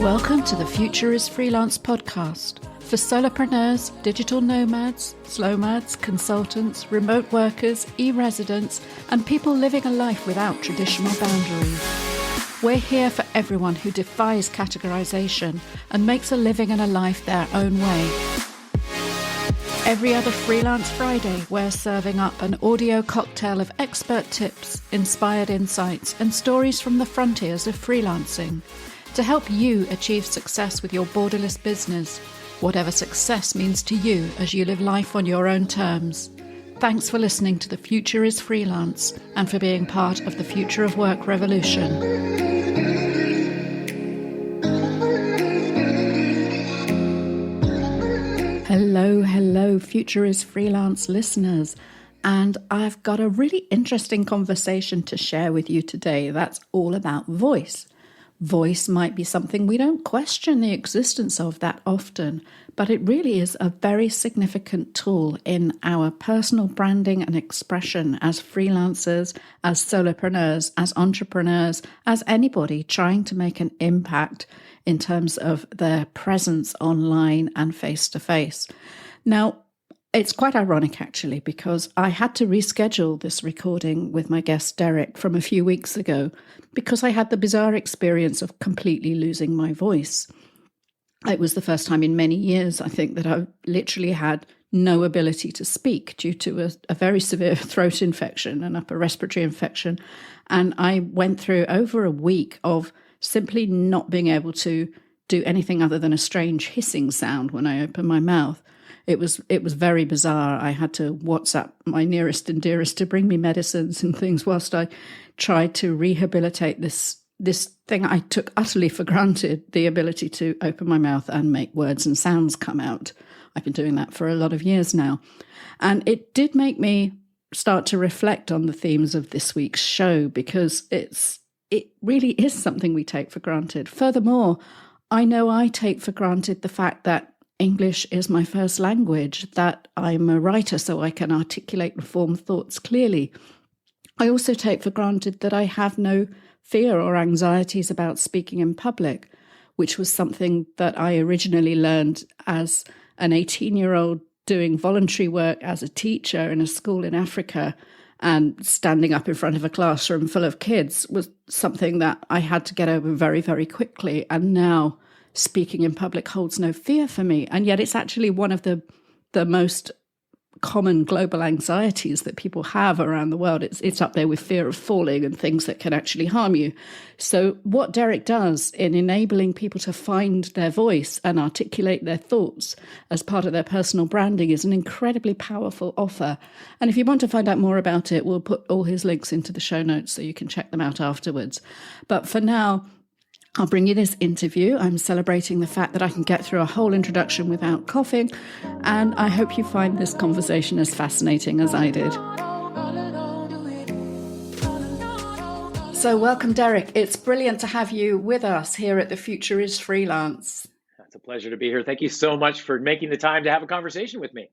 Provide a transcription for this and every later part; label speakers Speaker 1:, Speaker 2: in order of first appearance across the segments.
Speaker 1: Welcome to the Future is Freelance podcast for solopreneurs, digital nomads, slowmads, consultants, remote workers, e-residents, and people living a life without traditional boundaries. We're here for everyone who defies categorization and makes a living and a life their own way. Every other Freelance Friday, we're serving up an audio cocktail of expert tips, inspired insights, and stories from the frontiers of freelancing to help you achieve success with your borderless business, whatever success means to you as you live life on your own terms. Thanks for listening to The Future is Freelance and for being part of the Future of Work revolution. Hello, Future is Freelance listeners. And I've got a really interesting conversation to share with you today that's all about voice. Voice might be something we don't question the existence of that often, but it really is a very significant tool in our personal branding and expression as freelancers, as solopreneurs, as entrepreneurs, as anybody trying to make an impact in terms of their presence online and face-to-face. Now, it's quite ironic, actually, because I had to reschedule this recording with my guest, Derek, from a few weeks ago because I had the bizarre experience of completely losing my voice. It was the first time in many years, I think, that I literally had no ability to speak due to a very severe throat infection, an upper respiratory infection. And I went through over a week of simply not being able to do anything other than a strange hissing sound when I opened my mouth. It was very bizarre. I had to WhatsApp my nearest and dearest to bring me medicines and things whilst I tried to rehabilitate this thing I took utterly for granted, the ability to open my mouth and make words and sounds come out. I've been doing that for a lot of years now. And it did make me start to reflect on the themes of this week's show because it really is something we take for granted. Furthermore, I know I take for granted the fact that English is my first language, that I'm a writer so I can articulate and form thoughts clearly. I also take for granted that I have no fear or anxieties about speaking in public, which was something that I originally learned as an 18-year-old doing voluntary work as a teacher in a school in Africa, and standing up in front of a classroom full of kids was something that I had to get over very, very quickly. And now speaking in public holds no fear for me. And yet it's actually one of the most common global anxieties that people have around the world. It's up there with fear of falling and things that can actually harm you. So what Derek does in enabling people to find their voice and articulate their thoughts as part of their personal branding is an incredibly powerful offer. And if you want to find out more about it, we'll put all his links into the show notes so you can check them out afterwards. But for now, I'll bring you this interview. I'm celebrating the fact that I can get through a whole introduction without coughing, and I hope you find this conversation as fascinating as I did. So welcome, Derek. It's brilliant to have you with us here at The Future is Freelance.
Speaker 2: It's a pleasure to be here. Thank you so much for making the time to have a conversation with me.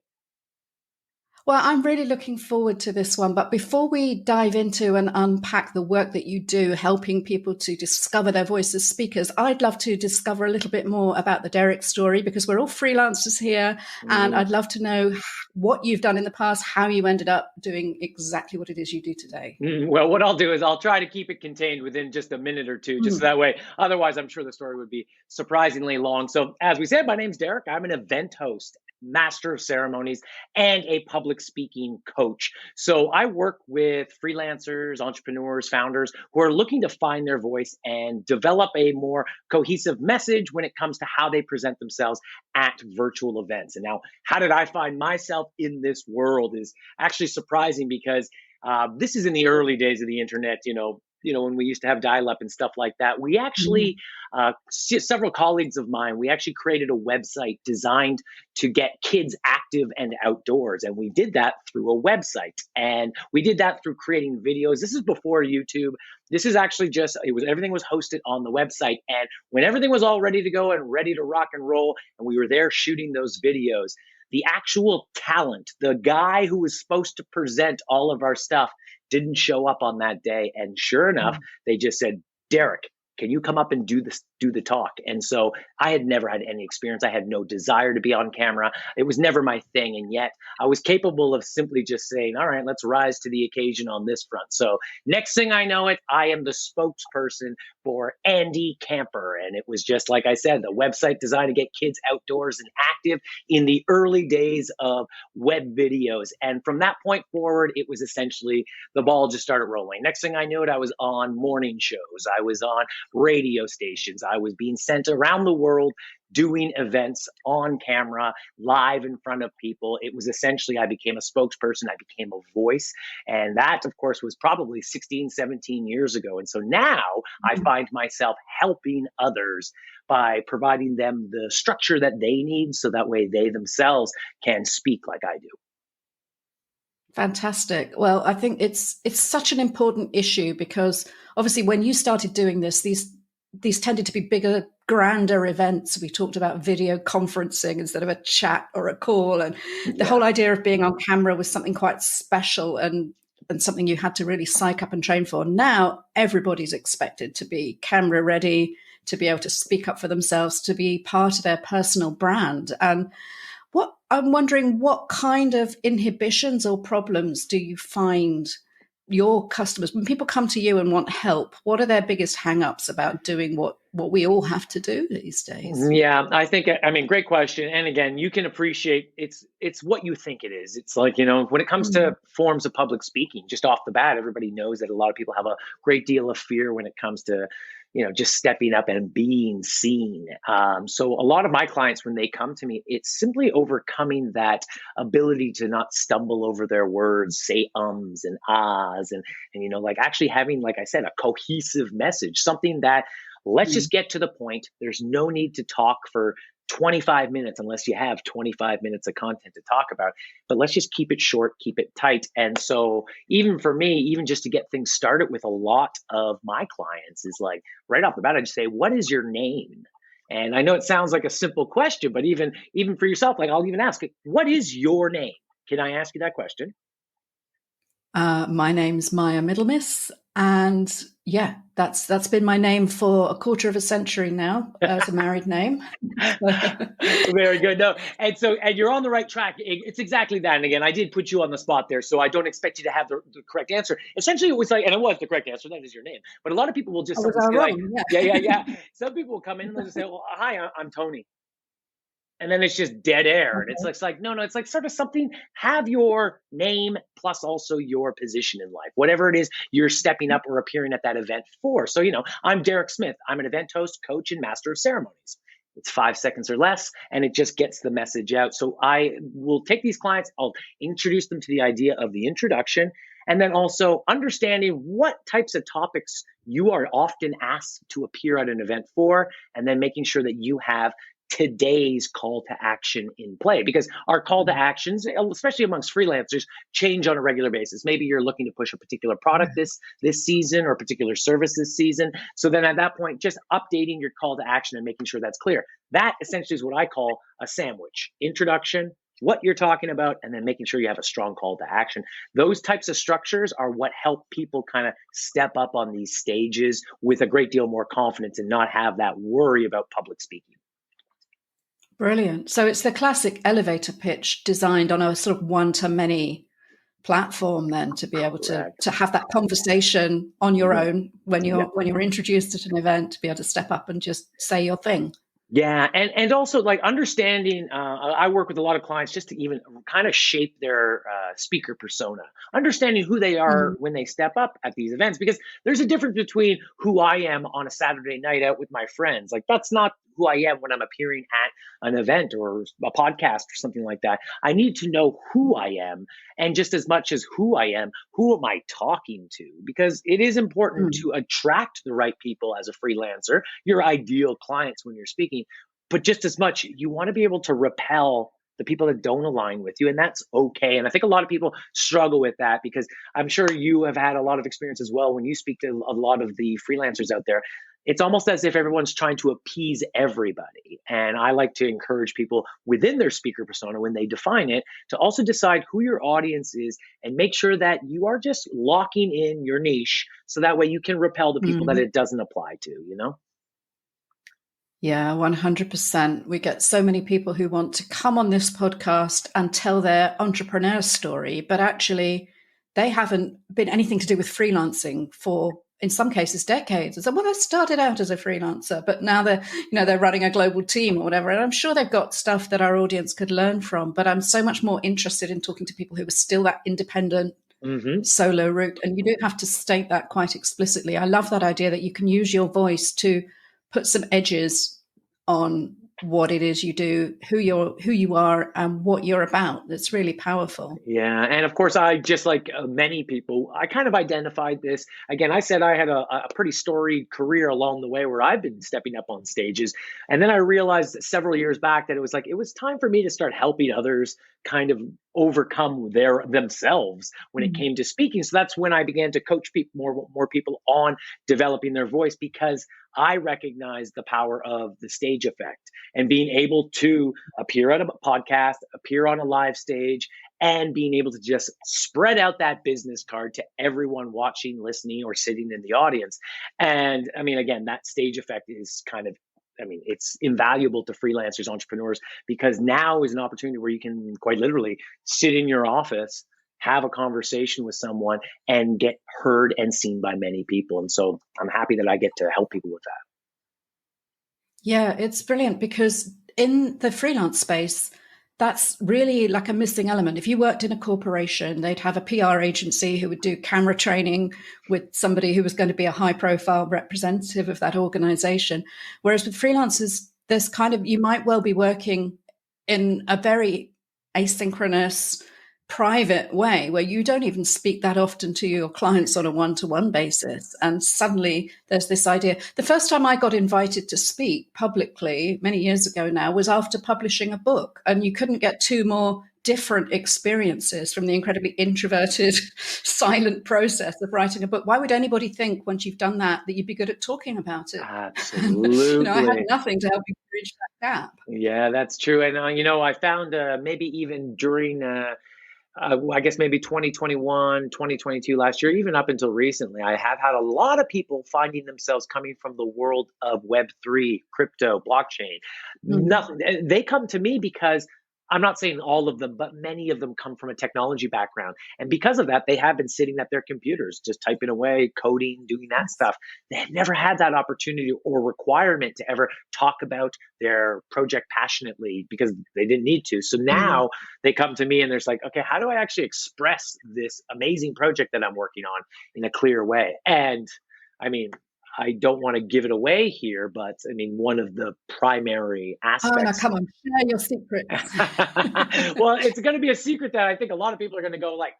Speaker 1: Well, I'm really looking forward to this one. But before we dive into and unpack the work that you do, helping people to discover their voice as speakers, I'd love to discover a little bit more about the Derek story, because we're all freelancers here. And I'd love to know what you've done in the past, how you ended up doing exactly what it is you do today.
Speaker 2: Well, what I'll do is I'll try to keep it contained within just a minute or two, just that way. Otherwise, I'm sure the story would be surprisingly long. So as we said, my name's Derek. I'm an event host, master of ceremonies, and a public speaking coach. So I work with freelancers, entrepreneurs, founders who are looking to find their voice and develop a more cohesive message when it comes to how they present themselves at virtual events. And now, how did I find myself in this world is actually surprising, because this is in the early days of the internet, when we used to have dial-up and stuff like that. We actually, several colleagues of mine, we actually created a website designed to get kids active and outdoors. And we did that through a website. And we did that through creating videos. This is before YouTube. This is actually everything was hosted on the website. And when everything was all ready to go and ready to rock and roll, and we were there shooting those videos, the actual talent, the guy who was supposed to present all of our stuff, didn't show up on that day. And sure enough, they just said, Derek, can you come up and do the talk? And so I had never had any experience. I had no desire to be on camera. It was never my thing. And yet I was capable of simply just saying, all right, let's rise to the occasion on this front. So next thing I know it, I am the spokesperson for Andy Camper. And it was just, like I said, the website designed to get kids outdoors and active in the early days of web videos. And from that point forward, it was essentially the ball just started rolling. Next thing I knew it, I was on morning shows. I was on radio stations. I was being sent around the world doing events on camera, live in front of people. It was essentially, I became a spokesperson. I became a voice. And that, of course, was probably 16, 17 years ago. And so now I find myself helping others by providing them the structure that they need so that way they themselves can speak like I do.
Speaker 1: Fantastic. Well, I think it's such an important issue because obviously when you started doing this, these tended to be bigger, grander events. We talked about video conferencing instead of a chat or a call. And the whole idea of being on camera was something quite special and something you had to really psych up and train for. Now everybody's expected to be camera ready, to be able to speak up for themselves, to be part of their personal brand. And I'm wondering what kind of inhibitions or problems do you find your customers, when people come to you and want help, what are their biggest hang-ups about doing what we all have to do these days?
Speaker 2: Yeah, I mean, great question. And again, you can appreciate it's what you think it is. It's like, when it comes to forms of public speaking, just off the bat, everybody knows that a lot of people have a great deal of fear when it comes to just stepping up and being seen. So a lot of my clients, when they come to me, it's simply overcoming that ability to not stumble over their words, say ums and ahs, and like actually having, like I said, a cohesive message, something that let's just get to the point. There's no need to talk for 25 minutes unless you have 25 minutes of content to talk about. But let's just keep it short, keep it tight. And so even for me, even just to get things started with a lot of my clients is like right off the bat, I just say, what is your name? And I know it sounds like a simple question, but even for yourself, like I'll even ask, what is your name? Can I ask you that question?
Speaker 1: My name's Maya Middlemiss, and yeah, that's been my name for a quarter of a century now as a married name.
Speaker 2: Very good. No, and you're on the right track. It's exactly that. And again, I did put you on the spot there, so I don't expect you to have the correct answer. Essentially, it was like, and it was the correct answer. That is your name. But a lot of people will just say like, yeah. Some people will come in and they'll just say, well, hi, I'm Tony. And then it's just dead air. And it's like, no, it's like sort of something, have your name plus also your position in life, whatever it is you're stepping up or appearing at that event for. So, I'm Derek Smith. I'm an event host, coach, and master of ceremonies. It's 5 seconds or less, and it just gets the message out. So I will take these clients, I'll introduce them to the idea of the introduction, and then also understanding what types of topics you are often asked to appear at an event for, and then making sure that you have today's call to action in play, because our call to actions, especially amongst freelancers, change on a regular basis. Maybe you're looking to push a particular product this season or a particular service this season. So then at that point, just updating your call to action and making sure that's clear. That essentially is what I call a sandwich: introduction, what you're talking about, and then making sure you have a strong call to action. Those types of structures are what help people kind of step up on these stages with a great deal more confidence and not have that worry about public speaking.
Speaker 1: Brilliant. So it's the classic elevator pitch designed on a sort of one-to-many platform then to be able to have that conversation on your own when you're introduced at an event, to be able to step up and just say your thing.
Speaker 2: Yeah. And also like understanding, I work with a lot of clients just to even kind of shape their speaker persona, understanding who they are when they step up at these events, because there's a difference between who I am on a Saturday night out with my friends. Like that's not who I am when I'm appearing at an event or a podcast or something like that. I need to know who I am, and just as much as who I am, who am I talking to? Because it is important to attract the right people as a freelancer, your ideal clients when you're speaking, but just as much, you want to be able to repel the people that don't align with you, and that's okay. And I think a lot of people struggle with that, because I'm sure you have had a lot of experience as well when you speak to a lot of the freelancers out there. it's almost as if everyone's trying to appease everybody. And I like to encourage people within their speaker persona, when they define it, to also decide who your audience is and make sure that you are just locking in your niche, so that way you can repel the people that it doesn't apply to, you know?
Speaker 1: Yeah, 100%. We get so many people who want to come on this podcast and tell their entrepreneur story, but actually they haven't been anything to do with freelancing for, in some cases, decades. And so, well, I started out as a freelancer, but now they're running a global team or whatever. And I'm sure they've got stuff that our audience could learn from, but I'm so much more interested in talking to people who are still that independent solo route. And you don't have to state that quite explicitly. I love that idea that you can use your voice to put some edges on what it is you do, who you are, and what you're about. That's really powerful.
Speaker 2: Yeah. And of course, I, just like many people, I kind of identified this. Again, I said I had a pretty storied career along the way where I've been stepping up on stages. And then I realized several years back that it was time for me to start helping others kind of overcome themselves when it came to speaking. So that's when I began to coach more people on developing their voice, because I recognize the power of the stage effect and being able to appear at a podcast, appear on a live stage, and being able to just spread out that business card to everyone watching, listening, or sitting in the audience. And I mean, again, that stage effect is it's invaluable to freelancers, entrepreneurs, because now is an opportunity where you can quite literally sit in your office, have a conversation with someone, and get heard and seen by many people. And so I'm happy that I get to help people with that.
Speaker 1: Yeah, it's brilliant, because in the freelance space, that's really like a missing element. If you worked in a corporation, they'd have a PR agency who would do camera training with somebody who was going to be a high profile representative of that organization. Whereas with freelancers, there's you might well be working in a very asynchronous, private way where you don't even speak that often to your clients on a one-to-one basis. And suddenly there's this idea. The first time I got invited to speak publicly many years ago now was after publishing a book. And you couldn't get two more different experiences from the incredibly introverted, silent process of writing a book. Why would anybody think once you've done that you'd be good at talking about it?
Speaker 2: Absolutely.
Speaker 1: I had nothing to help you bridge that gap.
Speaker 2: Yeah, that's true. And, I found maybe even during I guess maybe 2021, 2022, last year, even up until recently, I have had a lot of people finding themselves coming from the world of Web3, crypto, blockchain. Nothing. They come to me because, I'm not saying all of them, but many of them come from a technology background. And because of that, they have been sitting at their computers, just typing away, coding, doing that stuff. They have never had that opportunity or requirement to ever talk about their project passionately, because they didn't need to. So now they come to me and there's like, okay, how do I actually express this amazing project that I'm working on in a clear way? And I mean, I don't want to give it away here, but I mean, one of the primary aspects.
Speaker 1: Oh, no, come on, share your secret.
Speaker 2: Well, it's going to be a secret that I think a lot of people are going to go like,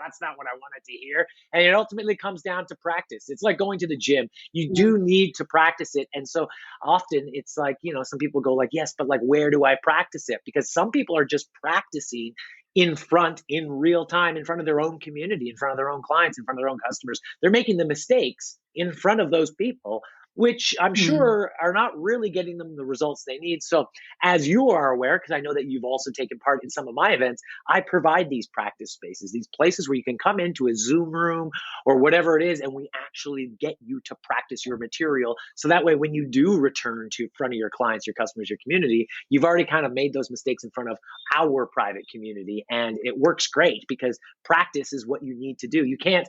Speaker 2: that's not what I wanted to hear. And it ultimately comes down to practice. It's like going to the gym. You do need to practice it. And so often it's like, some people go like, yes, but like, where do I practice it? Because some people are just practicing in real time, in front of their own community, in front of their own clients, in front of their own customers. They're making the mistakes in front of those people, which I'm sure are not really getting them the results they need. So as you are aware, because I know that you've also taken part in some of my events, I provide these practice spaces, these places where you can come into a Zoom room or whatever it is, and we actually get you to practice your material. So that way, when you do return to front of your clients, your customers, your community, you've already kind of made those mistakes in front of our private community. And it works great because practice is what you need to do. You can't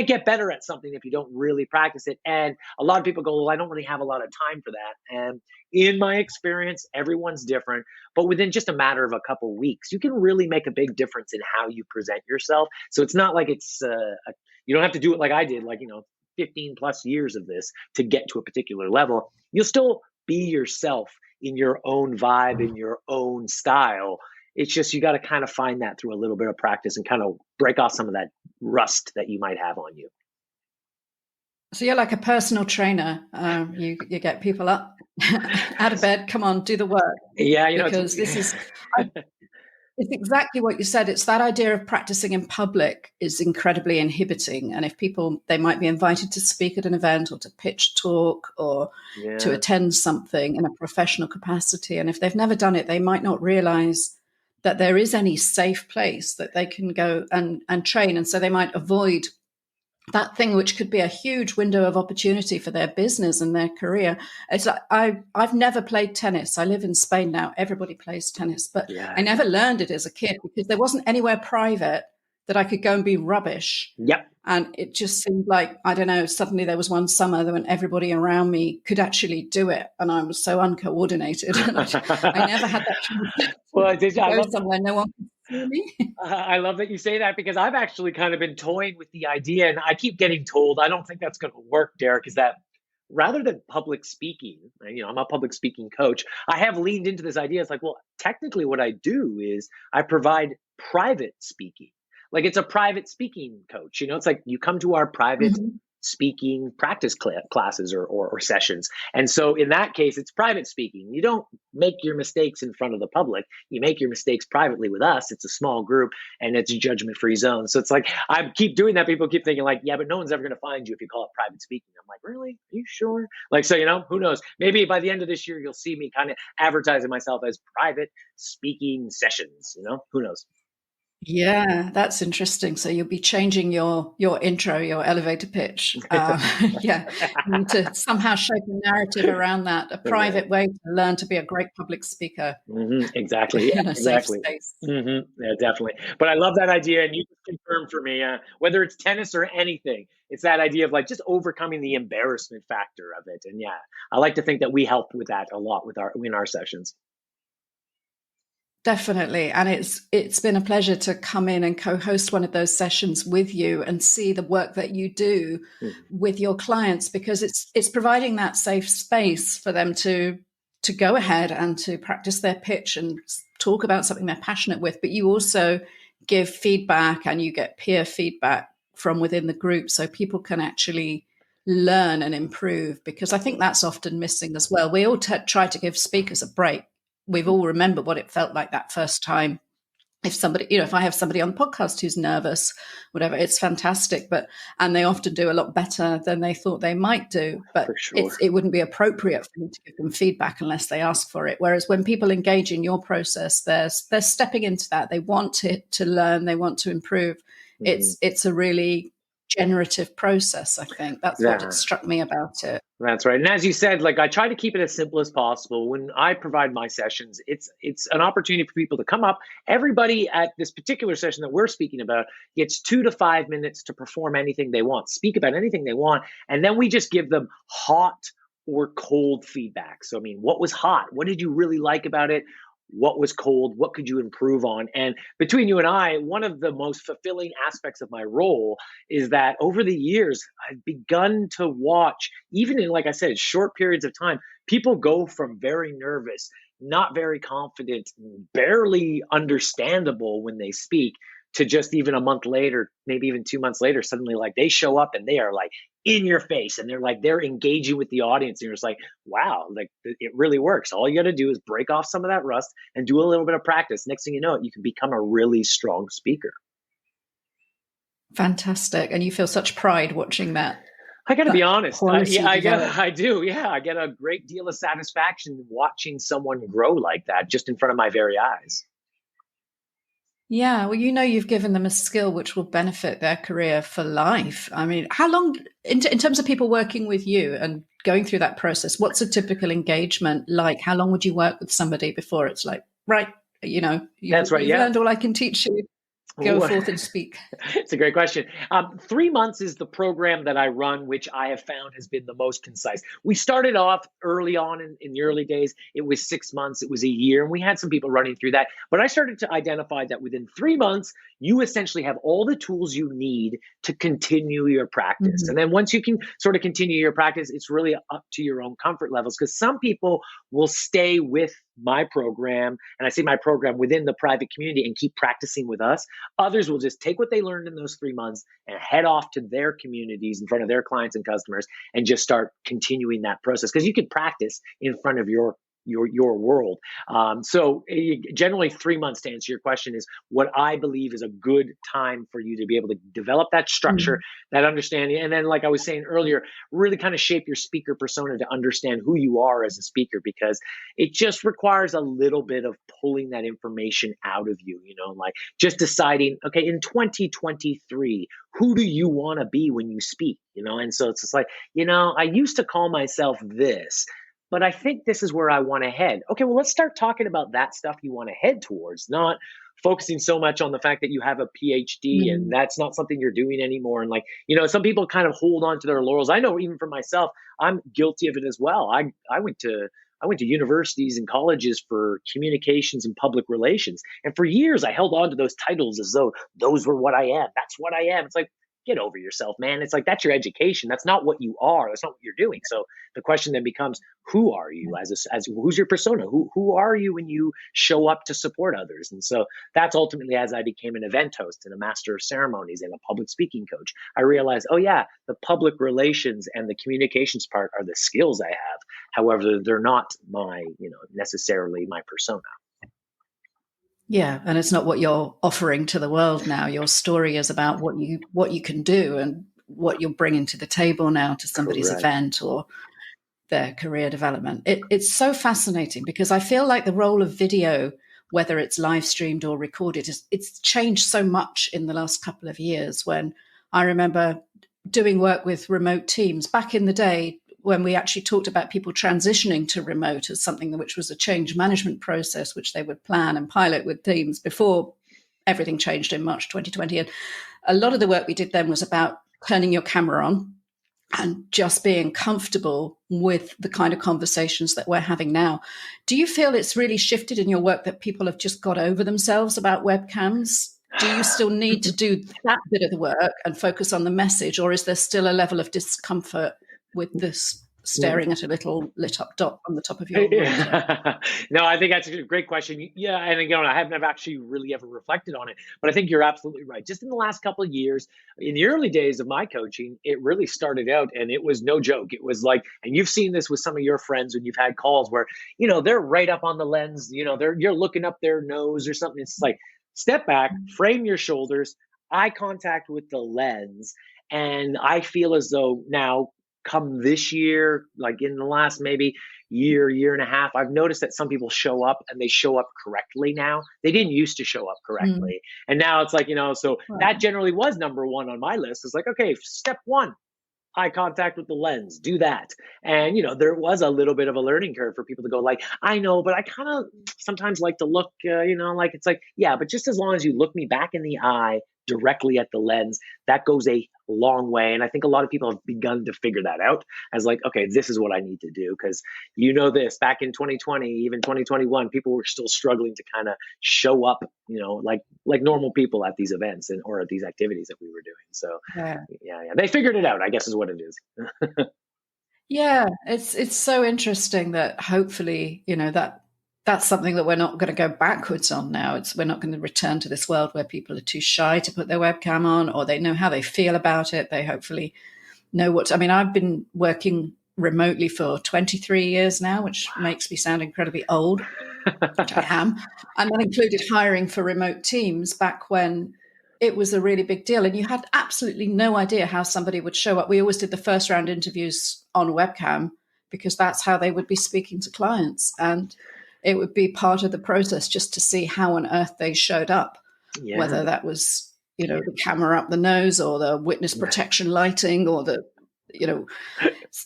Speaker 2: get better at something if you don't really practice it. And a lot of people go, well, I don't really have a lot of time for that. And in my experience, everyone's different. But within just a matter of a couple of weeks, you can really make a big difference in how you present yourself. So it's not like you don't have to do it like I did, 15 plus years of this to get to a particular level. You'll still be yourself in your own vibe, in your own style. It's just you got to kind of find that through a little bit of practice and kind of break off some of that rust that you might have on you.
Speaker 1: So you're like a personal trainer. You get people up out of bed. Come on, do the work.
Speaker 2: Yeah,
Speaker 1: because this is. It's exactly what you said. It's that idea of practicing in public is incredibly inhibiting. And if people, they might be invited to speak at an event or to pitch talk or to
Speaker 2: Yeah.
Speaker 1: attend something in a professional capacity. And if they've never done it, they might not realize that there is any safe place that they can go and train. And so they might avoid that thing which could be a huge window of opportunity for their business and their career. It's like I've never played tennis. I live in Spain now. Everybody plays tennis, but
Speaker 2: Yeah.
Speaker 1: I never learned it as a kid because there wasn't anywhere private that I could go and be rubbish.
Speaker 2: Yep.
Speaker 1: And it just seemed like, I don't know, suddenly there was one summer when everybody around me could actually do it. And I was so uncoordinated. And I never had that chance
Speaker 2: Well,
Speaker 1: to go somewhere no one could see me.
Speaker 2: I love that you say that because I've actually kind of been toying with the idea, and I keep getting told I don't think that's going to work, Derek. Is that rather than public speaking, I'm a public speaking coach. I have leaned into this idea. It's like, well, technically, what I do is I provide private speaking. Like it's a private speaking coach. It's like you come to our private
Speaker 1: Mhm.
Speaker 2: speaking practice classes or sessions. And so in that case, it's private speaking. You don't make your mistakes in front of the public. You make your mistakes privately with us. It's a small group and it's a judgment free zone. So it's like, I keep doing that. People keep thinking like, yeah, but no one's ever going to find you if you call it private speaking. I'm like, really? Are you sure? Like, so, who knows? Maybe by the end of this year, you'll see me kind of advertising myself as private speaking sessions, who knows?
Speaker 1: Yeah, that's interesting. So you'll be changing your intro, your elevator pitch. Yeah, you need to somehow shape a narrative around that, a private way to learn to be a great public speaker
Speaker 2: Exactly. Yeah,
Speaker 1: in a safe
Speaker 2: exactly.
Speaker 1: space.
Speaker 2: Yeah, definitely. But I love that idea. And you just confirmed for me, whether it's tennis or anything, it's that idea of like just overcoming the embarrassment factor of it. And yeah, I like to think that we help with that a lot in our sessions.
Speaker 1: Definitely. And it's been a pleasure to come in and co-host one of those sessions with you and see the work that you do
Speaker 2: Mhm.
Speaker 1: with your clients, because it's providing that safe space for them to go ahead and to practice their pitch and talk about something they're passionate with. But you also give feedback and you get peer feedback from within the group so people can actually learn and improve, because I think that's often missing as well. We all try to give speakers a break. We've all remembered what it felt like that first time. If somebody, if I have somebody on the podcast who's nervous, whatever, it's fantastic. And they often do a lot better than they thought they might do. But
Speaker 2: For sure.
Speaker 1: it wouldn't be appropriate for you to give them feedback unless they ask for it. Whereas when people engage in your process, they're stepping into that. They want to learn. They want to improve. It's a really generative process. I think that's what
Speaker 2: Yeah.
Speaker 1: struck me about it.
Speaker 2: That's right. And as you said, like I try to keep it as simple as possible. When I provide my sessions, it's an opportunity for people to come up. Everybody at this particular session that we're speaking about gets 2 to 5 minutes to perform anything they want, speak about anything they want, and then we just give them hot or cold feedback. So I mean, what was hot? What did you really like about it? What was cold? What could you improve on? And between you and I, one of the most fulfilling aspects of my role is that over the years, I've begun to watch, even in, like I said, short periods of time, people go from very nervous, not very confident, barely understandable when they speak, to just even a month later, maybe even 2 months later, suddenly like they show up and they are like in your face and they're engaging with the audience. And you're just like, wow, like it really works. All you got to do is break off some of that rust and do a little bit of practice. Next thing you know, you can become a really strong speaker.
Speaker 1: Fantastic. And you feel such pride watching that.
Speaker 2: I got to be honest.
Speaker 1: Quality develop.
Speaker 2: I do. Yeah. I get a great deal of satisfaction watching someone grow like that just in front of my very eyes.
Speaker 1: Yeah, well, you've given them a skill which will benefit their career for life. I mean, how long, in terms of people working with you and going through that process, what's a typical engagement like? How long would you work with somebody before it's like, right,
Speaker 2: That's right.
Speaker 1: You've
Speaker 2: Yeah.
Speaker 1: learned all I can teach you. Go forth and speak.
Speaker 2: It's a great question. 3 months is the program that I run, which I have found has been the most concise. We started off early on in the early days. It was 6 months, it was a year, and we had some people running through that. But I started to identify that within 3 months, you essentially have all the tools you need to continue your practice.
Speaker 1: Mhm.
Speaker 2: And then once you can sort of continue your practice, it's really up to your own comfort levels, because some people will stay with my program, and I say my program within the private community, and keep practicing with us. Others will just take what they learned in those 3 months and head off to their communities in front of their clients and customers and just start continuing that process. Because you can practice in front of your your world. So generally 3 months, to answer your question, is what I believe is a good time for you to be able to develop that structure, that understanding. And then, like I was saying earlier, really kind of shape your speaker persona to understand who you are as a speaker, because it just requires a little bit of pulling that information out of you, like just deciding, okay, in 2023, who do you want to be when you speak, And so it's just like, I used to call myself this, but I think this is where I want to head. Okay, well, let's start talking about that stuff you want to head towards, not focusing so much on the fact that you have a PhD and that's not something you're doing anymore. And like, some people kind of hold on to their laurels. I know even for myself, I'm guilty of it as well. I went to universities and colleges for communications and public relations. And for years, I held on to those titles as though those were what I am. That's what I am. It's like, get over yourself, man. It's like, that's your education. That's not what you are. That's not what you're doing. So the question then becomes, who are you as who's your persona? Who are you when you show up to support others? And so that's ultimately, as I became an event host and a master of ceremonies and a public speaking coach, I realized, oh yeah, the public relations and the communications part are the skills I have. However, they're not necessarily my persona.
Speaker 1: Yeah, and it's not what you're offering to the world now. Your story is about what you can do and what you're bringing to the table now to somebody's event or their career development. It's so fascinating because I feel like the role of video, whether it's live streamed or recorded, it's changed so much in the last couple of years. When I remember doing work with remote teams back in the day, when we actually talked about people transitioning to remote as something which was a change management process, which they would plan and pilot with teams before everything changed in March 2020. And a lot of the work we did then was about turning your camera on and just being comfortable with the kind of conversations that we're having now. Do you feel it's really shifted in your work that people have just got over themselves about webcams? Do you still need to do that bit of the work and focus on the message, or is there still a level of discomfort with this staring at a little lit up dot on the top of your monitor?
Speaker 2: No, I think that's a great question. Yeah, and again, I haven't actually really ever reflected on it, but I think you're absolutely right. Just in the last couple of years, in the early days of my coaching, it really started out, and it was no joke. It was like, and you've seen this with some of your friends when you've had calls where, they're right up on the lens, you're looking up their nose or something. It's like, step back, frame your shoulders, eye contact with the lens. And I feel as though now, come this year, like in the last maybe year and a half, I've noticed that some people show up and they show up correctly now. They didn't used to show up correctly. And now it's like, so that generally was number one on my list. It's like, okay, step one, eye contact with the lens, do that. And, there was a little bit of a learning curve for people to go like, I know, but I kind of sometimes like to look, like, it's like, yeah, but just as long as you look me back in the eye directly at the lens, that goes a long way. And I think a lot of people have begun to figure that out as like, okay, this is what I need to do. Because this back in 2020, even 2021, people were still struggling to kind of show up, like normal people at these events or at these activities that we were doing. So yeah, they figured it out, I guess is what it is.
Speaker 1: Yeah, it's so interesting that hopefully, that's something that we're not going to go backwards on now. We're not going to return to this world where people are too shy to put their webcam on, or they know how they feel about it. They hopefully know I've been working remotely for 23 years now, which makes me sound incredibly old, which I am. And that included hiring for remote teams back when it was a really big deal. And you had absolutely no idea how somebody would show up. We always did the first round interviews on webcam because that's how they would be speaking to clients. And it would be part of the process just to see how on earth they showed up, whether that was, the camera up the nose or the witness protection lighting or the,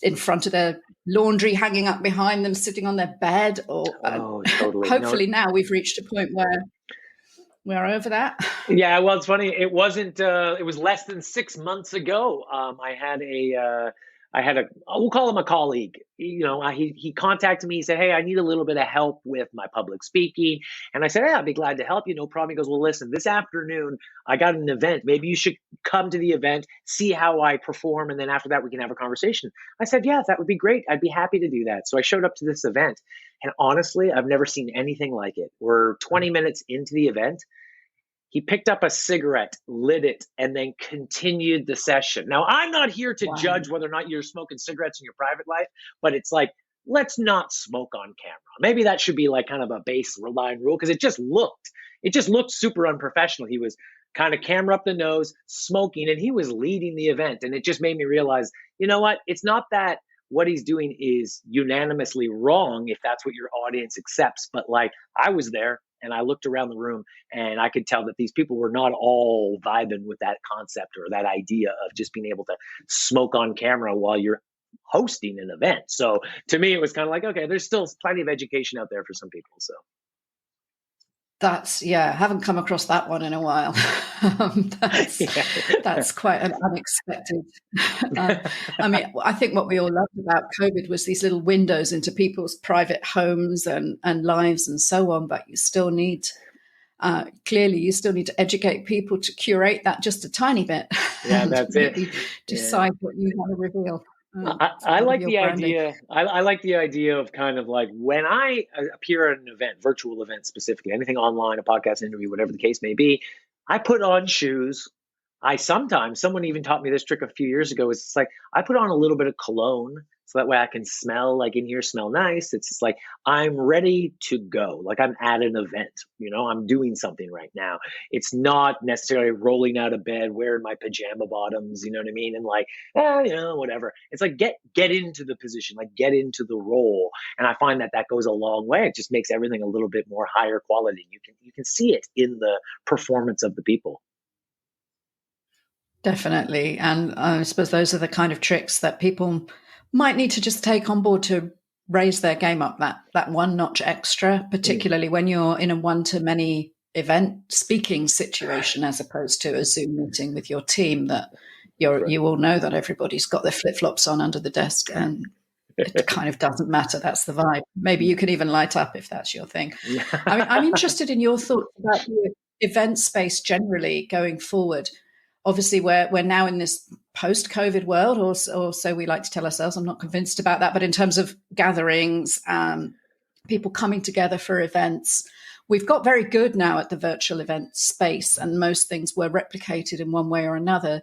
Speaker 1: in front of their laundry hanging up behind them, sitting on their bed or
Speaker 2: totally.
Speaker 1: Hopefully now we've reached a point where we're over that.
Speaker 2: Yeah, well, it's funny. It wasn't, it was less than 6 months ago. I had we'll call him a colleague. He contacted me. He said, hey, I need a little bit of help with my public speaking. And I said, yeah, I'd be glad to help you. No problem. He goes, well, listen, this afternoon, I got an event. Maybe you should come to the event, see how I perform. And then after that, we can have a conversation. I said, yeah, that would be great. I'd be happy to do that. So I showed up to this event. And honestly, I've never seen anything like it. We're 20 minutes into the event. He picked up a cigarette, lit it, and then continued the session. Now, I'm not here to judge whether or not you're smoking cigarettes in your private life, but it's like, let's not smoke on camera. Maybe that should be like kind of a baseline rule, because it just looked super unprofessional. He was kind of camera up the nose, smoking, and he was leading the event. And it just made me realize, you know what? It's not that what he's doing is unanimously wrong if that's what your audience accepts, but like I was there and I looked around the room and I could tell that these people were not all vibing with that concept or that idea of just being able to smoke on camera while you're hosting an event. So to me, it was kind of like, okay, there's still plenty of education out there for some people. So
Speaker 1: That's, yeah, I haven't come across that one in a while. That's quite an unexpected. I mean, I think what we all loved about COVID was these little windows into people's private homes and lives and so on, but you still need, clearly, you still need to educate people to curate that just a tiny bit.
Speaker 2: Yeah, that's it.
Speaker 1: Decide what you want to reveal.
Speaker 2: I like the idea. I like the idea of kind of like when I appear at an event, virtual event specifically, anything online, a podcast interview, whatever the case may be, I put on shoes. Someone even taught me this trick a few years ago. It's like I put on a little bit of cologne so that way I can smell like in here, smell nice. It's just like I'm ready to go. Like I'm at an event, I'm doing something right now. It's not necessarily rolling out of bed, wearing my pajama bottoms, you know what I mean? And like, whatever. It's like get into the position, like get into the role. And I find that goes a long way. It just makes everything a little bit more higher quality. You can see it in the performance of the people.
Speaker 1: Definitely. And I suppose those are the kind of tricks that people might need to just take on board to raise their game up that one notch extra, particularly when you're in a one-to-many event speaking situation as opposed to a Zoom meeting with your team that you all know that everybody's got their flip-flops on under the desk and it kind of doesn't matter. That's the vibe. Maybe you can even light up if that's your thing. I mean, I'm interested in your thoughts about the event space generally going forward. Obviously, we're now in this post-COVID world, or so we like to tell ourselves. I'm not convinced about that. But in terms of gatherings, people coming together for events, we've got very good now at the virtual event space, and most things were replicated in one way or another.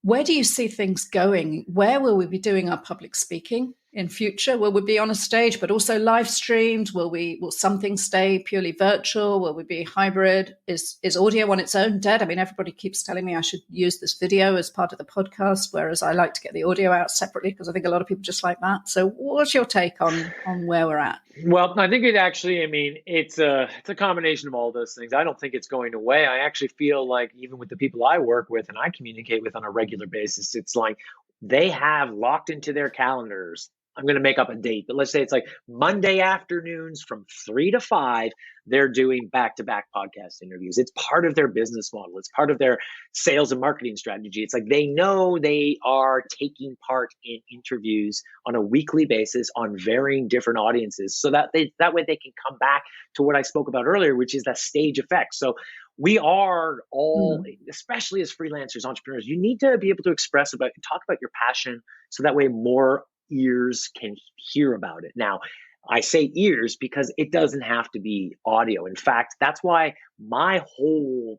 Speaker 1: Where do you see things going? Where will we be doing our public speaking in future? Will we be on a stage, but also live streamed? Will something stay purely virtual? Will we be hybrid? Is audio on its own dead? I mean, everybody keeps telling me I should use this video as part of the podcast, whereas I like to get the audio out separately because I think a lot of people just like that. So what's your take on where we're at?
Speaker 2: Well, I think it's a combination of all those things. I don't think it's going away. I actually feel like even with the people I work with and I communicate with on a regular basis, it's like they have locked into their calendars. I'm going to make up a date, but let's say it's like Monday afternoons from 3 to 5, they're doing back-to-back podcast interviews. It's part of their business model. It's part of their sales and marketing strategy. It's like they know they are taking part in interviews on a weekly basis on varying different audiences so that way they can come back to what I spoke about earlier, which is that stage effect. So we are all, especially as freelancers, entrepreneurs, you need to be able to talk about your passion so that way more ears can hear about it. Now, I say ears because it doesn't have to be audio. In fact, that's why my whole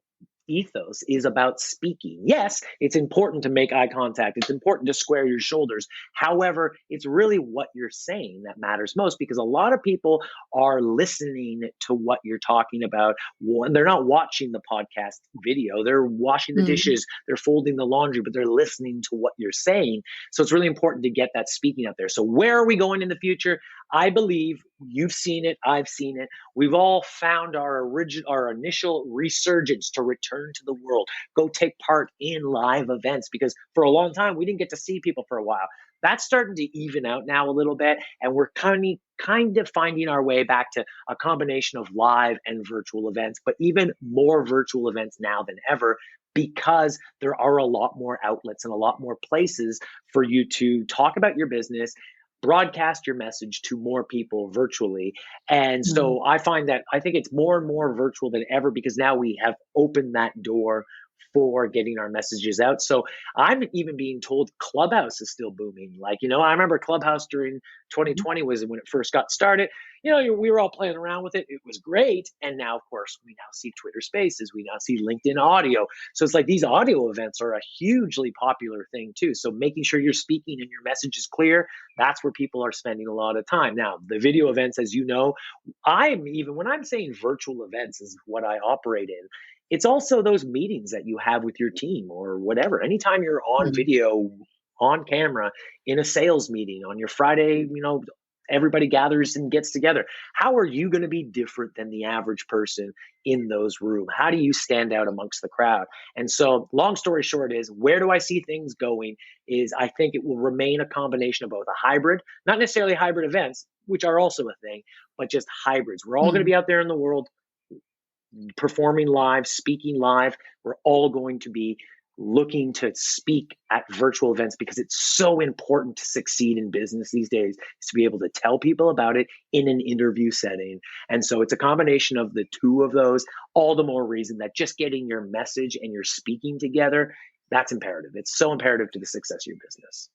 Speaker 2: ethos is about speaking. Yes, it's important to make eye contact. It's important to square your shoulders. However, it's really what you're saying that matters most, because a lot of people are listening to what you're talking about. They're not watching the podcast video. They're washing the dishes. They're folding the laundry, but they're listening to what you're saying. So it's really important to get that speaking out there. So where are we going in the future? I believe you've seen it. I've seen it. We've all found our initial resurgence to return to the world, go take part in live events, because for a long time, we didn't get to see people for a while. That's starting to even out now a little bit. And we're kind of finding our way back to a combination of live and virtual events, but even more virtual events now than ever, because there are a lot more outlets and a lot more places for you to talk about your business, broadcast your message to more people virtually. And so I think it's more and more virtual than ever, because now we have opened that door for getting our messages out. So I'm even being told Clubhouse is still booming. Like, I remember Clubhouse during 2020 was when it first got started. we were all playing around with it. It was great. And now, of course, we now see Twitter Spaces. We now see LinkedIn audio. So it's like these audio events are a hugely popular thing too. So making sure you're speaking and your message is clear, that's where people are spending a lot of time. Now, the video events, as you know, when I'm saying virtual events is what I operate in, it's also those meetings that you have with your team or whatever. Anytime you're on
Speaker 1: Mm.
Speaker 2: video, on camera, in a sales meeting, on your Friday, everybody gathers and gets together. How are you going to be different than the average person in those rooms? How do you stand out amongst the crowd? And so, long story short is, where do I see things going is I think it will remain a combination of both a hybrid, not necessarily hybrid events, which are also a thing, but just hybrids. We're all going to
Speaker 1: Mm.
Speaker 2: be out there in the world performing live, speaking live. We're all going to be looking to speak at virtual events because it's so important to succeed in business these days, is to be able to tell people about it in an interview setting. And so it's a combination of the two of those, all the more reason that just getting your message and your speaking together, that's imperative. It's so imperative to the success of your business.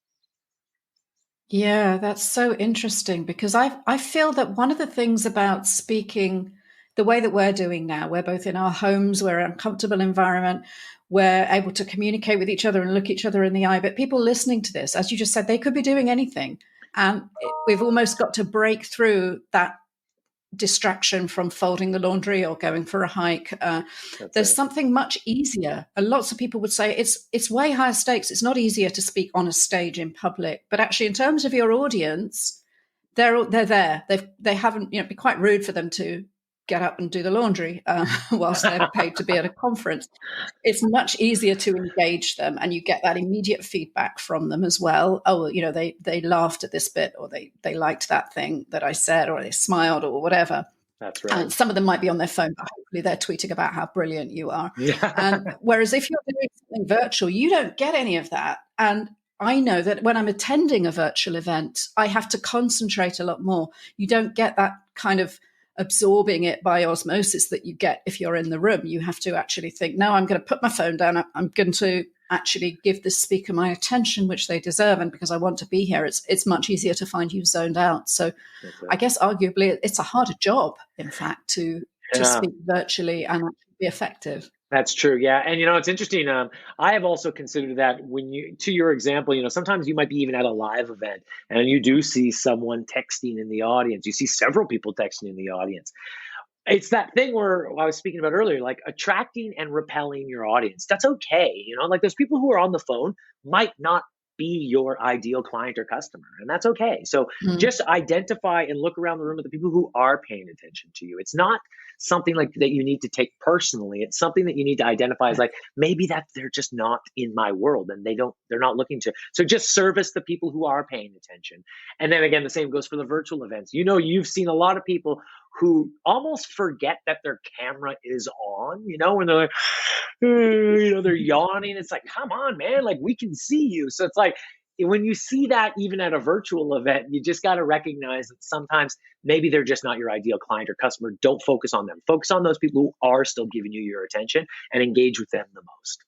Speaker 1: Yeah, that's so interesting because I feel that one of the things about speaking the way that we're doing now, we're both in our homes, we're in a comfortable environment, we're able to communicate with each other and look each other in the eye. But people listening to this, as you just said, they could be doing anything. And we've almost got to break through that distraction from folding the laundry or going for a hike. There's something much easier. And lots of people would say it's way higher stakes. It's not easier to speak on a stage in public. But actually, in terms of your audience, they're there. They haven't, it'd be quite rude for them to get up and do the laundry whilst they're paid to be at a conference. It's much easier to engage them, and you get that immediate feedback from them as well. Oh, they laughed at this bit, or they liked that thing that I said, or they smiled, or whatever.
Speaker 2: That's right.
Speaker 1: And some of them might be on their phone, but hopefully they're tweeting about how brilliant you are. And whereas if you're doing something virtual, you don't get any of that. And I know that when I'm attending a virtual event, I have to concentrate a lot more. You don't get that kind of absorbing it by osmosis that you get if you're in the room. You have to actually think, no, I'm going to put my phone down. I'm going to actually give the speaker my attention, which they deserve. And because I want to be here, it's much easier to find you zoned out. So I guess arguably it's a harder job, in fact, to speak virtually and actually be effective.
Speaker 2: That's true. Yeah. And, it's interesting. I have also considered that to your example, sometimes you might be even at a live event and you do see someone texting in the audience. You see several people texting in the audience. It's that thing where I was speaking about earlier, like attracting and repelling your audience. That's okay. Like those people who are on the phone might not be your ideal client or customer, and that's okay. So just identify and look around the room at the people who are paying attention to you. It's not something like that you need to take personally. It's something that you need to identify as like, maybe that they're just not in my world and they're not looking to. So just service the people who are paying attention. And then again, the same goes for the virtual events. You've seen a lot of people who almost forget that their camera is on, when they're like, they're yawning. It's like, come on, man, like we can see you. So it's like, when you see that even at a virtual event, you just got to recognize that sometimes maybe they're just not your ideal client or customer. Don't focus on them. Focus on those people who are still giving you your attention and engage with them the most.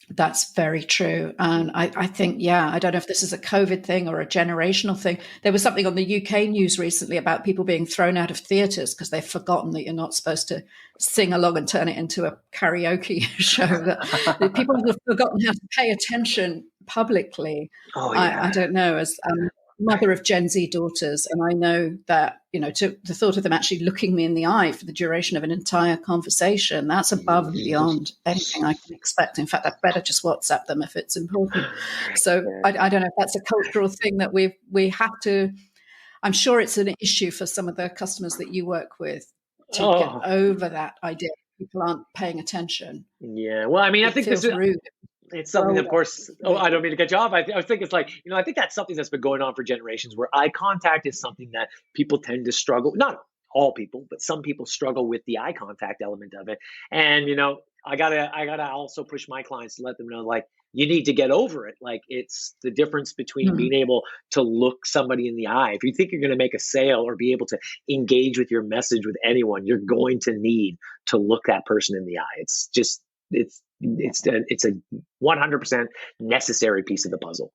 Speaker 1: That's very true. And I think, I don't know if this is a COVID thing or a generational thing. There was something on the UK news recently about people being thrown out of theatres because they've forgotten that you're not supposed to sing along and turn it into a karaoke show. That people have forgotten how to pay attention publicly.
Speaker 2: Oh, yeah.
Speaker 1: I don't know, as mother of Gen Z daughters, and I know that the thought of them actually looking me in the eye for the duration of an entire conversation, that's above and beyond anything I can expect. In fact, I'd better just WhatsApp them if it's important. So I don't know if that's a cultural thing that we have to. I'm sure it's an issue for some of the customers that you work with to get over that idea that people aren't paying attention.
Speaker 2: Yeah, well, I mean, I think
Speaker 1: this is rude.
Speaker 2: It's something, of course. Oh, I don't mean to cut you off. I think it's like, I think that's something that's been going on for generations, where eye contact is something that people tend to struggle. Not all people, but some people struggle with the eye contact element of it. And I gotta also push my clients to let them know, like, you need to get over it. Like, it's the difference between being able to look somebody in the eye. If you think you're going to make a sale or be able to engage with your message with anyone, you're going to need to look that person in the eye. It's just it's a 100% necessary piece of the puzzle.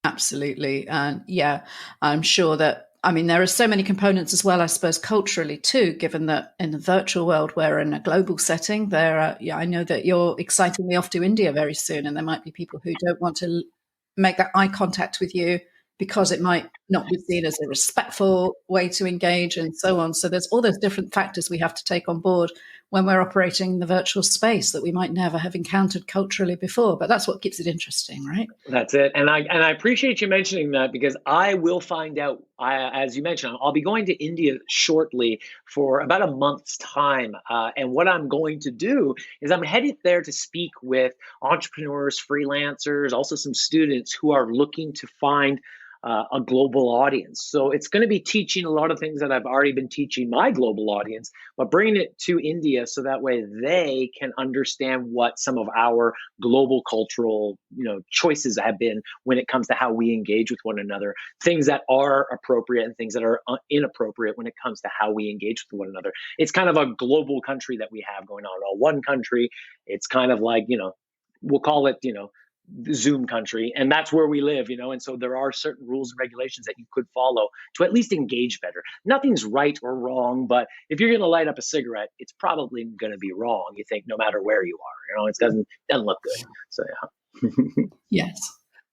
Speaker 1: Absolutely. And yeah, I'm sure that, I mean, there are so many components as well, I suppose, culturally too, given that in the virtual world, we're in a global setting. Yeah, I know that you're excitingly off to India very soon, and there might be people who don't want to make that eye contact with you because it might not be seen as a respectful way to engage and so on. So there's all those different factors we have to take on board when we're operating in the virtual space that we might never have encountered culturally before. But that's what keeps it interesting, right?
Speaker 2: That's it. And I appreciate you mentioning that, because I will find out. As you mentioned, I'll be going to India shortly for about a month's time. And what I'm going to do is I'm headed there to speak with entrepreneurs, freelancers, also some students who are looking to find a global audience. So it's going to be teaching a lot of things that I've already been teaching my global audience, but bringing it to India so that way they can understand what some of our global cultural, choices have been when it comes to how we engage with one another, things that are appropriate and things that are inappropriate when it comes to how we engage with one another. It's kind of a global country that we have going on. One country, it's kind of like, we'll call it, Zoom country, and that's where we live, and so there are certain rules and regulations that you could follow to at least engage better. Nothing's right or wrong, but if you're going to light up a cigarette, it's probably going to be wrong, you think, no matter where you are. It doesn't look good. So yeah.
Speaker 1: Yes,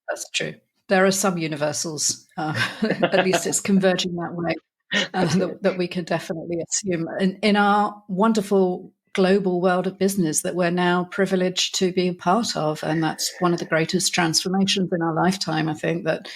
Speaker 1: that's true. There are some universals, at least it's converging that way, that we can definitely assume in our wonderful global world of business that we're now privileged to be a part of. And that's one of the greatest transformations in our lifetime. I think that,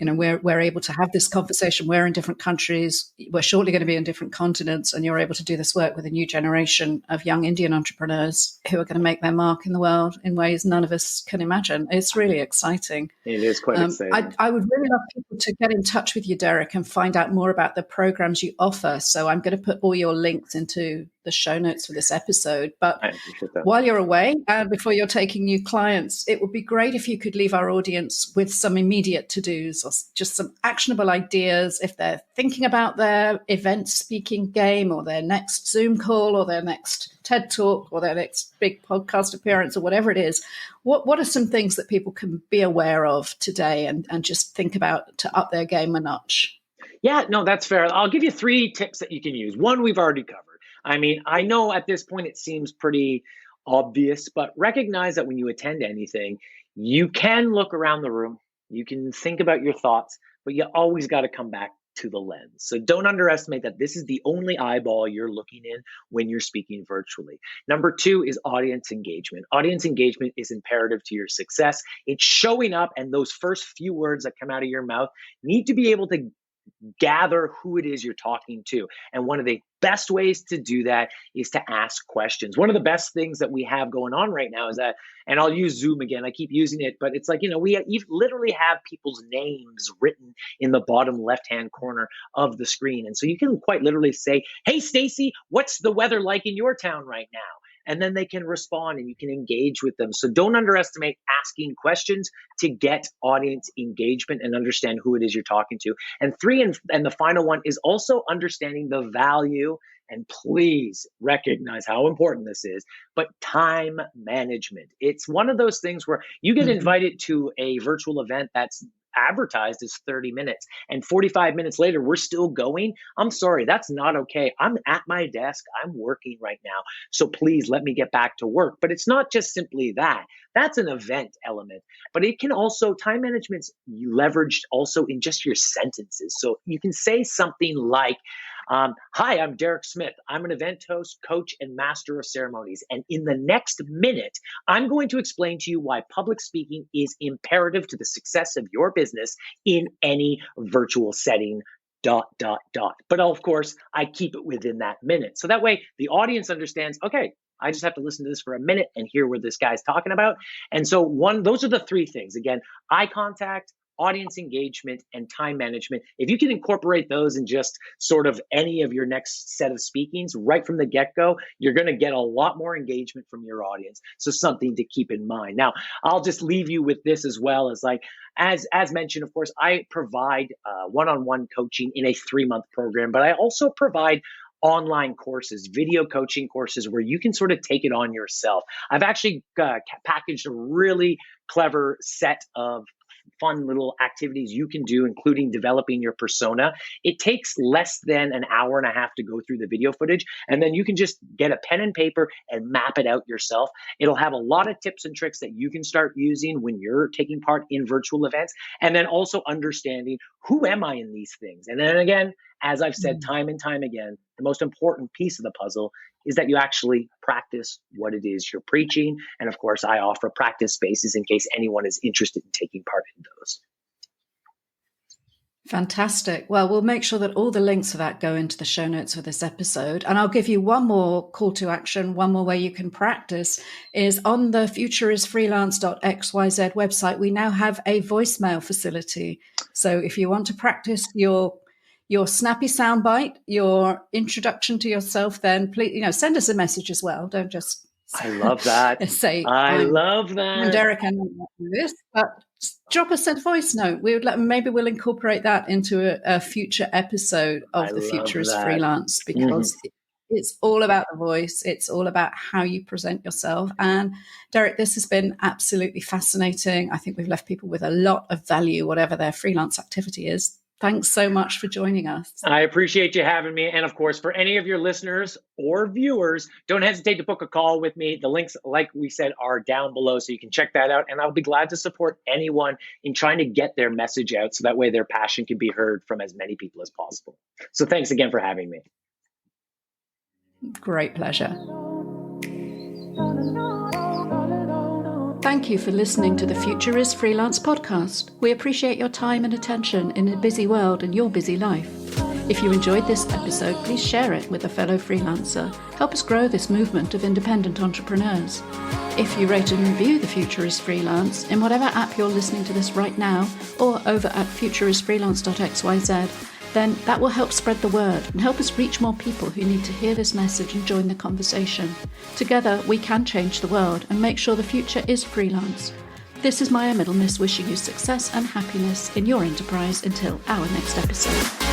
Speaker 1: we're able to have this conversation. We're in different countries. We're shortly going to be in different continents, and you're able to do this work with a new generation of young Indian entrepreneurs who are going to make their mark in the world in ways none of us can imagine. It's really exciting.
Speaker 2: It is quite exciting.
Speaker 1: I would really love people to get in touch with you, Derek, and find out more about the programs you offer. So I'm going to put all your links into the show notes for this episode. But while you're away and before you're taking new clients, it would be great if you could leave our audience with some immediate to-dos or just some actionable ideas if they're thinking about their event speaking game or their next Zoom call or their next TED Talk or their next big podcast appearance or whatever it is. What are some things that people can be aware of today and just think about to up their game a notch?
Speaker 2: Yeah, no, that's fair. I'll give you 3 tips that you can use. One, we've already covered. I mean, I know at this point it seems pretty obvious, but recognize that when you attend anything, you can look around the room, you can think about your thoughts, but you always got to come back to the lens. So don't underestimate that this is the only eyeball you're looking in when you're speaking virtually. Number 2 is audience engagement. Audience engagement is imperative to your success. It's showing up, and those first few words that come out of your mouth need to be able to gather who it is you're talking to. And one of the best ways to do that is to ask questions. One of the best things that we have going on right now is that, and I'll use Zoom again, I keep using it, but it's like, we literally have people's names written in the bottom left-hand corner of the screen. And so you can quite literally say, hey, Stacy, what's the weather like in your town right now? And then they can respond and you can engage with them. So don't underestimate asking questions to get audience engagement and understand who it is you're talking to. And 3, and the final one is also understanding the value, and please recognize how important this is, but time management. It's one of those things where you get invited to a virtual event that's advertised as 30 minutes and 45 minutes later we're still going. I'm sorry, that's not okay. I'm at my desk, I'm working right now, so please let me get back to work. But it's not just simply that. That's an event element, but it can also, time management's leveraged also in just your sentences. So you can say something like, hi, I'm Derek Smith. I'm an event host, coach, and master of ceremonies. And in the next minute, I'm going to explain to you why public speaking is imperative to the success of your business in any virtual setting, ... But of course, I keep it within that minute. So that way the audience understands, okay, I just have to listen to this for a minute and hear what this guy's talking about. And so those are the 3 things. Again, eye contact, audience engagement, and time management. If you can incorporate those in just sort of any of your next set of speakings right from the get-go, you're going to get a lot more engagement from your audience. So something to keep in mind. Now, I'll just leave you with this as well, as like, as mentioned, of course, I provide one-on-one coaching in a 3-month program, but I also provide online courses, video coaching courses where you can sort of take it on yourself. I've actually packaged a really clever set of fun little activities you can do, including developing your persona. It takes less than an hour and a half to go through the video footage, and then you can just get a pen and paper and map it out yourself. It'll have a lot of tips and tricks that you can start using when you're taking part in virtual events, and then also understanding, who am I in these things? And then again, as I've said time and time again, the most important piece of the puzzle is that you actually practice what it is you're preaching. And of course, I offer practice spaces in case anyone is interested in taking part in those.
Speaker 1: Fantastic. Well, we'll make sure that all the links for that go into the show notes for this episode. And I'll give you one more call to action. One more way you can practice is on the futureisfreelance.xyz website. We now have a voicemail facility. So if you want to practice your snappy soundbite, your introduction to yourself, then please, send us a message as well. Don't just
Speaker 2: I love that.
Speaker 1: say,
Speaker 2: I love that.
Speaker 1: I'm Derek and I'm do this, but drop us a voice note. Maybe we'll incorporate that into a future episode of The Future is Freelance, because it's all about the voice. It's all about how you present yourself. And Derek, this has been absolutely fascinating. I think we've left people with a lot of value, whatever their freelance activity is. Thanks so much for joining us.
Speaker 2: I appreciate you having me. And of course, for any of your listeners or viewers, don't hesitate to book a call with me. The links, like we said, are down below, so you can check that out. And I'll be glad to support anyone in trying to get their message out, so that way their passion can be heard from as many people as possible. So thanks again for having me.
Speaker 1: Great pleasure. Thank you for listening to the Future is Freelance podcast. We appreciate your time and attention in a busy world and your busy life. If you enjoyed this episode, please share it with a fellow freelancer. Help us grow this movement of independent entrepreneurs. If you rate and review The Future is Freelance in whatever app you're listening to this right now, or over at futureisfreelance.xyz, then that will help spread the word and help us reach more people who need to hear this message and join the conversation. Together, we can change the world and make sure the future is freelance. This is Maya Middlemiss wishing you success and happiness in your enterprise until our next episode.